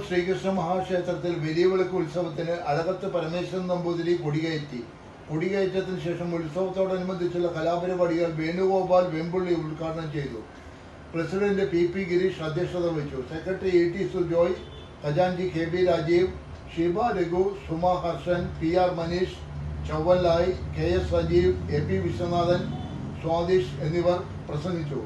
ശ്രീകൃഷ്ണ മഹാക്ഷേത്രത്തിൽ വലിയ വിളക്ക് ഉത്സവത്തിന് അഴകത്ത് പരമേശ്വരൻ നമ്പൂതിരി കൊടികയറ്റി. കൊടികയറ്റത്തിന് ശേഷം ഉത്സവത്തോടനുബന്ധിച്ചുള്ള കലാപരിപാടികൾ വേണുഗോപാൽ വെമ്പുള്ളി ഉദ്ഘാടനം ചെയ്തു. പ്രസിഡന്റ് പി ഗിരീഷ് അധ്യക്ഷത വഹിച്ചു. സെക്രട്ടറി ടി സുജോയ്, ഖജാൻജി കെ രാജീവ്, ഷിബ രഘു, സുമ ഹർഷൻ, PR മനീഷ്, ചൗവല്ലായി, KS സജീവ്, AP വിശ്വനാഥൻ, സ്വാദിഷ് എന്നിവർ പ്രസംഗിച്ചു.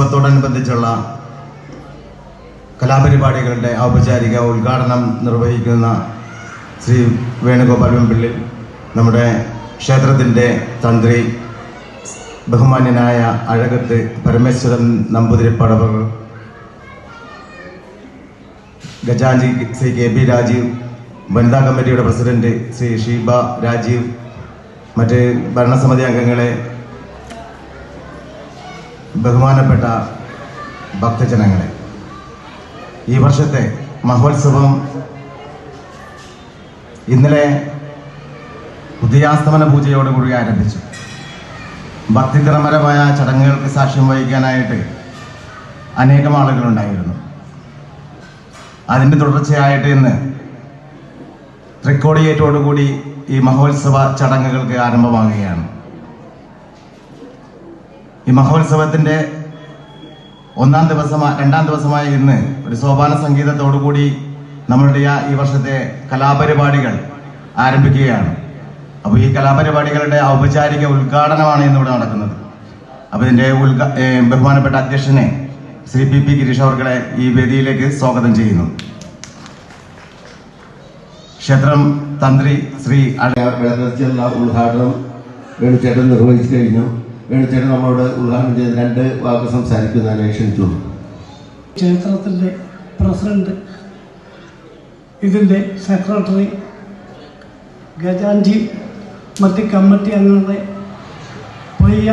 ഉത്സവത്തോടനുബന്ധിച്ചുള്ള കലാപരിപാടികളുടെ ഔപചാരിക ഉദ്ഘാടനം നിർവഹിക്കുന്ന ശ്രീ വേണുഗോപാൽ വെമ്പിള്ളി, നമ്മുടെ ക്ഷേത്രത്തിൻ്റെ തന്ത്രി ബഹുമാന്യനായ അഴകത്ത് പരമേശ്വരൻ നമ്പൂതിരിപ്പടവർ, ഖജാൻജി ശ്രീ കെ പി രാജീവ്, വനിതാ കമ്മിറ്റിയുടെ പ്രസിഡന്റ് ശ്രീ ഷീബ രാജീവ്, മറ്റ് ഭരണസമിതി അംഗങ്ങളെ, ബഹുമാനപ്പെട്ട ഭക്തജനങ്ങളെ, ഈ വർഷത്തെ മഹോത്സവം ഇന്നലെ ഉദയാസ്തമന പൂജയോടുകൂടി ആരംഭിച്ചു. ഭക്തിനിർഭരമായ ചടങ്ങുകൾക്ക് സാക്ഷ്യം വഹിക്കാനായിട്ട് അനേകം ആളുകളുണ്ടായിരുന്നു. അതിൻ്റെ തുടർച്ചയായിട്ട് ഇന്ന് തൃക്കോടിയേറ്റോടുകൂടി ഈ മഹോത്സവ ചടങ്ങുകൾക്ക് ആരംഭമാകുകയാണ്. ഈ മഹോത്സവത്തിൻ്റെ രണ്ടാം ദിവസമായ ഇന്ന് ഒരു സോപാന സംഗീതത്തോടുകൂടി നമ്മളുടെ ഈ വർഷത്തെ കലാപരിപാടികൾ ആരംഭിക്കുകയാണ്. അപ്പോൾ ഈ കലാപരിപാടികളുടെ ഔപചാരിക ഉദ്ഘാടനമാണ് ഇന്നിവിടെ നടക്കുന്നത്. അപ്പോൾ ഇതിൻ്റെ ബഹുമാനപ്പെട്ട അധ്യക്ഷനെ ശ്രീ പി ഗിരീഷ് അവർകളെ ഈ വേദിയിലേക്ക് സ്വാഗതം ചെയ്യുന്നു. ക്ഷേത്രം തന്ത്രി ശ്രീ വിളക്കത്തിലുള്ള ഉദ്ഘാടനം വേണുചേട്ടൻ നിർവഹിച്ചു കഴിഞ്ഞു. വേണുചേട്ടൻ നമ്മളോട് ഉദ്ഘാടനം ചെയ്ത് 2 വാക്ക് സംസാരിക്കുന്നതിനെ ക്ഷണിച്ചു. ക്ഷേത്രത്തിൻ്റെ പ്രസിഡന്റ്, ഇതിൻ്റെ സെക്രട്ടറി, ഖജാൻജി, മറ്റ് കമ്മിറ്റി അംഗങ്ങളെ, പ്രിയ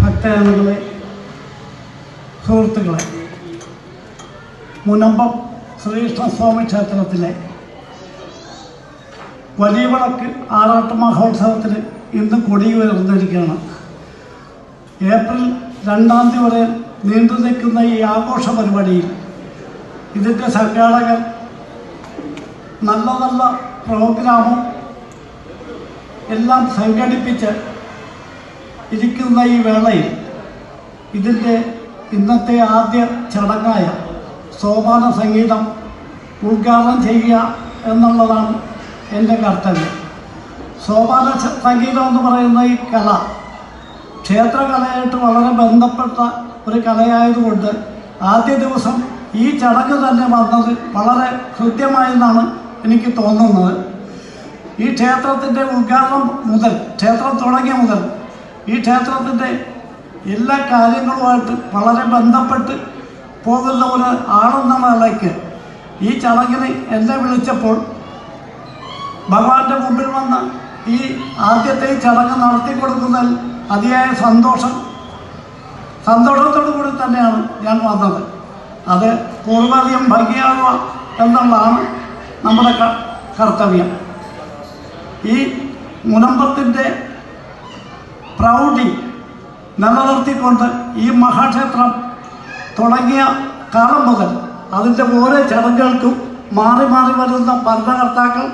ഭക്തജനങ്ങളെ, സുഹൃത്തുക്കളെ, മുനമ്പം ശ്രീകൃഷ്ണസ്വാമി ക്ഷേത്രത്തിലെ വലിയ വിളക്ക് ആറാട്ട് മഹോത്സവത്തിന് ഇന്ന് കൊടിയുയർന്നിരിക്കുകയാണ്. ഏപ്രിൽ 2-ാം തീയതി വരെ നീണ്ടു നിൽക്കുന്ന ഈ ആഘോഷ പരിപാടിയിൽ ഇതിൻ്റെ സംഘാടകർ നല്ല നല്ല പ്രോഗ്രാമും എല്ലാം സംഘടിപ്പിച്ച് ഇരിക്കുന്ന ഈ വേളയിൽ ഇതിൻ്റെ ഇന്നത്തെ ആദ്യ ചടങ്ങായ സോപാന സംഗീതം ഉദ്ഘാടനം ചെയ്യുക എന്നുള്ളതാണ് എൻ്റെ കർത്തവ്യം. സോപാന സംഗീതം എന്ന് പറയുന്ന ഈ കല ക്ഷേത്രകലയായിട്ട് വളരെ ബന്ധപ്പെട്ട ഒരു കലയായതുകൊണ്ട് ആദ്യ ദിവസം ഈ ചടങ്ങ് തന്നെ വന്നത് വളരെ ഹൃദ്യമായെന്നാണ് എനിക്ക് തോന്നുന്നത്. ഈ ക്ഷേത്രത്തിൻ്റെ ഉദ്ഘാടനം മുതൽ, ക്ഷേത്രം തുടങ്ങിയ മുതൽ ഈ ക്ഷേത്രത്തിൻ്റെ എല്ലാ കാര്യങ്ങളുമായിട്ട് വളരെ ബന്ധപ്പെട്ട് പോകുന്ന ഒരു ആളെന്ന നിലയ്ക്ക് ഈ ചടങ്ങിന് എന്നെ വിളിച്ചപ്പോൾ ഭഗവാന്റെ മുമ്പിൽ വന്ന് ഈ ആദ്യത്തെ ചടങ്ങ് നടത്തി കൊടുക്കുന്നതിൽ അതിയായ സന്തോഷത്തോടു കൂടി തന്നെയാണ് ഞാൻ വന്നത്. അത് പൂർവ്വധികം ഭംഗിയാവുക എന്നുള്ളതാണ് നമ്മുടെ കർത്തവ്യം. ഈ മുനമ്പത്തിൻ്റെ പ്രൗഢി നിലനിർത്തിക്കൊണ്ട് ഈ മഹാക്ഷേത്രം തുടങ്ങിയ കാലം മുതൽ അതിൻ്റെ ഓരോ ചടങ്ങുകൾക്കും മാറി മാറി വരുന്ന ഭരണകർത്താക്കൾ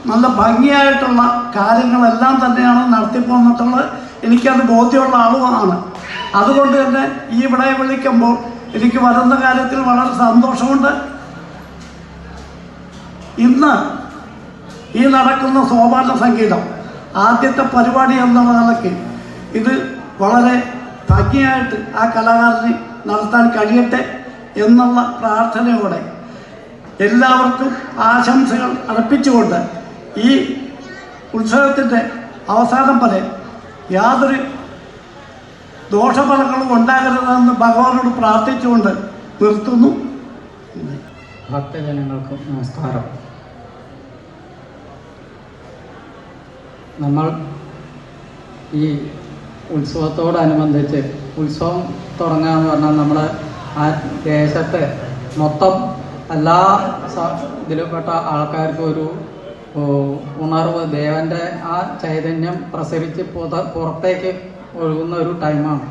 നല്ല ഭംഗിയായിട്ടുള്ള കാര്യങ്ങളെല്ലാം തന്നെയാണ് നടത്തിപ്പോന്നിട്ടുള്ളത്. എനിക്കത് ബോധ്യമുള്ള ആളുമാണ്. അതുകൊണ്ട് തന്നെ ഈ ഇവിടെ വിളിക്കുമ്പോൾ എനിക്ക് വരുന്ന കാര്യത്തിൽ വളരെ സന്തോഷമുണ്ട്. ഇന്ന് ഈ നടക്കുന്ന സോപാന സംഗീതം ആദ്യത്തെ പരിപാടി എന്നുള്ള നിലയ്ക്ക് ഇത് വളരെ ഭംഗിയായിട്ട് ആ കലാകാരന് നടത്താൻ കഴിയട്ടെ എന്നുള്ള പ്രാർത്ഥനയോടെ എല്ലാവർക്കും ആശംസകൾ അർപ്പിച്ചുകൊണ്ട് ഈ ഉത്സവത്തിൻ്റെ അവസാനം വരെ യാതൊരു ദോഷഫലങ്ങളും ഉണ്ടാകരുതെന്ന് ഭഗവാനോട് പ്രാർത്ഥിച്ചുകൊണ്ട് നിർത്തുന്നു. ഭക്തജനങ്ങൾക്ക് നമസ്കാരം. നമ്മൾ ഈ ഉത്സവത്തോടനുബന്ധിച്ച് ഉത്സവം തുടങ്ങുക എന്ന് പറഞ്ഞാൽ നമ്മുടെ ആ ദേശത്തെ മൊത്തം എല്ലാ ഇതിൽപ്പെട്ട ആൾക്കാർക്കും ഒരു ഉണർവ്, ദേവൻ്റെ ആ ചൈതന്യം പ്രസരിച്ച് പുറത്തേക്ക് ഒഴുകുന്ന ഒരു ടൈമാണ്.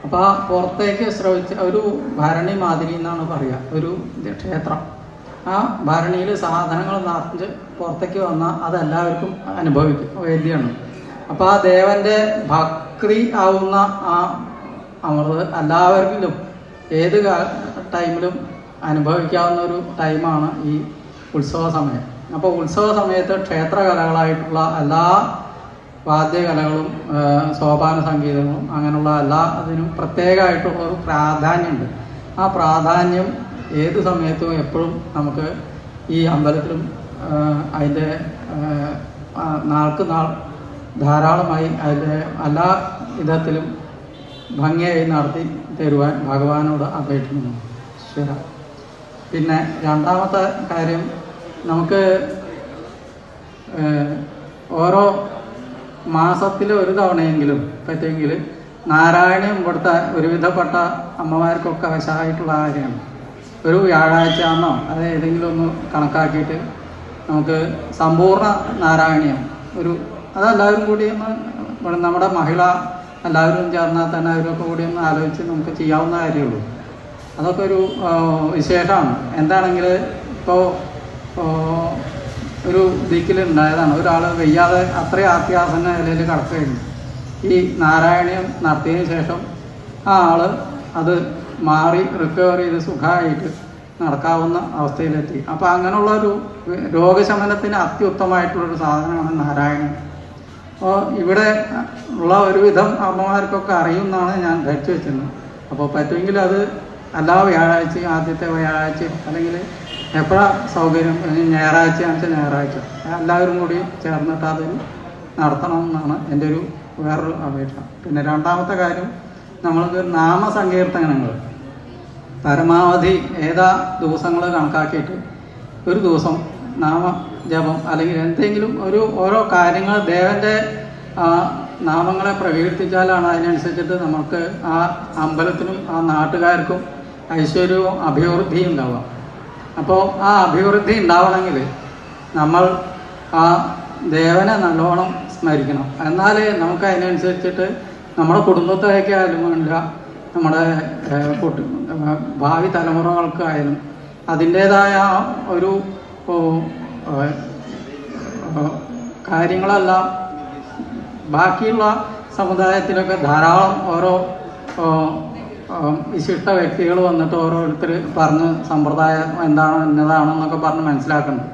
അപ്പോൾ ആ പുറത്തേക്ക് ശ്രവിച്ച ഒരു ഭരണി മാതിരി എന്നാണ് പറയുക, ഒരു ക്ഷേത്രം. ആ ഭരണിയിൽ സാധനങ്ങൾ നിറച്ച് പുറത്തേക്ക് വന്നാൽ അതെല്ലാവർക്കും അനുഭവിക്കും, വേദ്യമാണ്. അപ്പോൾ ആ ദേവൻ്റെ ഭക്തി ആവുന്ന ആ അമൃത് എല്ലാവർക്കും ഏത് ടൈമിലും അനുഭവിക്കാവുന്ന ഒരു ടൈമാണ് ഈ ഉത്സവ സമയം. അപ്പോൾ ഉത്സവ സമയത്ത് ക്ഷേത്രകലകളായിട്ടുള്ള എല്ലാ വാദ്യകലകളും സോപാന സംഗീതങ്ങളും അങ്ങനെയുള്ള എല്ലാ അതിനും പ്രത്യേകമായിട്ടുള്ളൊരു പ്രാധാന്യമുണ്ട്. ആ പ്രാധാന്യം ഏത് സമയത്തും എപ്പോഴും നമുക്ക് ഈ അമ്പലത്തിലും അതിൻ്റെ നാൾക്ക് നാൾ ധാരാളമായി അതിൻ്റെ എല്ലാ വിധത്തിലും ഭംഗിയായി നടത്തി തരുവാൻ ഭഗവാനോട് അപേക്ഷിക്കുന്നു. ഈശ്വര. പിന്നെ രണ്ടാമത്തെ കാര്യം, നമുക്ക് ഓരോ മാസത്തിൽ ഒരു തവണയെങ്കിലും പറ്റുമെങ്കിൽ നാരായണീയം ഇവിടുത്തെ ഒരുവിധപ്പെട്ട അമ്മമാർക്കൊക്കെ വശമായിട്ടുള്ള കാര്യമാണ്. ഒരു വ്യാഴാഴ്ചയാണെന്നോ അത് ഏതെങ്കിലും ഒന്ന് കണക്കാക്കിയിട്ട് നമുക്ക് സമ്പൂർണ്ണ നാരായണീയം അതെല്ലാവരും കൂടി ഒന്ന് നമ്മുടെ മഹിള എല്ലാവരും ചേർന്നാൽ തന്നെ അവരൊക്കെ കൂടി ഒന്ന് ആലോചിച്ച് നമുക്ക് ചെയ്യാവുന്ന കാര്യമുള്ളൂ. അതൊക്കെ ഒരു വിശേഷമാണ്. എന്താണെങ്കിൽ ഇപ്പോൾ ഒരു ദിക്കിലുണ്ടായതാണ്, ഒരാൾ വയ്യാതെ അത്രയും അത്യാസന്ന നിലയിൽ കിടക്കുകയായിരുന്നു. ഈ നാരായണീയം നടത്തിയതിന് ശേഷം ആ ആൾ അത് മാറി റിക്കവർ ചെയ്ത് സുഖമായിട്ട് നടക്കാവുന്ന അവസ്ഥയിലെത്തി. അപ്പോൾ അങ്ങനെയുള്ളൊരു രോഗശമനത്തിന് അത്യുത്തമമായിട്ടുള്ളൊരു സാധനമാണ് നാരായണീയം. അപ്പോൾ ഇവിടെ ഉള്ള ഒരുവിധം അമ്മമാർക്കൊക്കെ അറിയുമെന്നാണ് ഞാൻ ധരിച്ചു വെച്ചിരുന്നത്. അപ്പോൾ പറ്റുമെങ്കിൽ അത് എല്ലാ വ്യാഴാഴ്ചയും, ആദ്യത്തെ വ്യാഴാഴ്ചയും അല്ലെങ്കിൽ എപ്പോഴാണ് സൗകര്യം, ഞായറാഴ്ചയാണെന്ന് വെച്ചാൽ ഞായറാഴ്ച എല്ലാവരും കൂടി ചേർന്നിട്ട് അത് നടത്തണം എന്നാണ് എൻ്റെ ഒരു വേറൊരു അപേക്ഷ. പിന്നെ രണ്ടാമത്തെ കാര്യം, നമ്മൾക്ക് നാമസങ്കീർത്തനങ്ങൾ പരമാവധി ഏതാ ദിവസങ്ങൾ കണക്കാക്കിയിട്ട് ഒരു ദിവസം നാമജപം അല്ലെങ്കിൽ എന്തെങ്കിലും ഓരോ കാര്യങ്ങൾ ദേവൻ്റെ നാമങ്ങളെ പ്രകീർത്തിച്ചാലാണ് അതിനനുസരിച്ചിട്ട് നമുക്ക് ആ അമ്പലത്തിനും ആ നാട്ടുകാർക്കും ഐശ്വര്യവും അഭിവൃദ്ധിയും ഉണ്ടാവുക. അപ്പോൾ ആ അഭിവൃദ്ധി ഉണ്ടാവണമെങ്കിൽ നമ്മൾ ആ ദേവനെ നല്ലോണം സ്മരിക്കണം. എന്നാലേ നമുക്ക് അതിനനുസരിച്ചിട്ട് നമ്മുടെ കുടുംബത്തേക്കായാലും വേണ്ട, നമ്മുടെ ഭാവി തലമുറകൾക്കായാലും അതിൻ്റേതായ ഒരു കാര്യങ്ങളെല്ലാം ബാക്കിയുള്ള സമുദായത്തിലൊക്കെ ധാരാളം ഓരോ വിശിഷ്ട വ്യക്തികൾ വന്നിട്ട് ഓരോരുത്തർ പറഞ്ഞ് സമ്പ്രദായം എന്താണ് എന്നതാണെന്നൊക്കെ പറഞ്ഞ് മനസ്സിലാക്കുന്നുണ്ട്.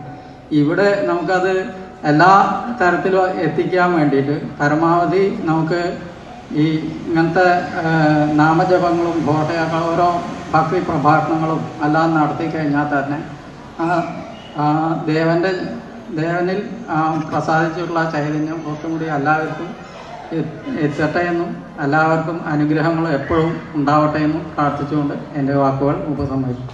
ഇവിടെ നമുക്കത് എല്ലാ തരത്തിലും എത്തിക്കാൻ വേണ്ടിയിട്ട് പരമാവധി നമുക്ക് ഈ ഇങ്ങനത്തെ നാമജപങ്ങളും ഘോഷയാക്കളും ഓരോ ഭക്തി പ്രഭാഷണങ്ങളും എല്ലാം നടത്തി കഴിഞ്ഞാൽ തന്നെ ദേവനിൽ പ്രസാദിച്ചിട്ടുള്ള ചൈതന്യം ഒക്കെ കൂടി എല്ലാവർക്കും എത്തട്ടെ എന്നും എല്ലാവർക്കും അനുഗ്രഹങ്ങൾ എപ്പോഴും ഉണ്ടാവട്ടെ എന്നും പ്രാർത്ഥിച്ചുകൊണ്ട് എൻ്റെ വാക്കുകൾ ഉപസംഹരിക്കും.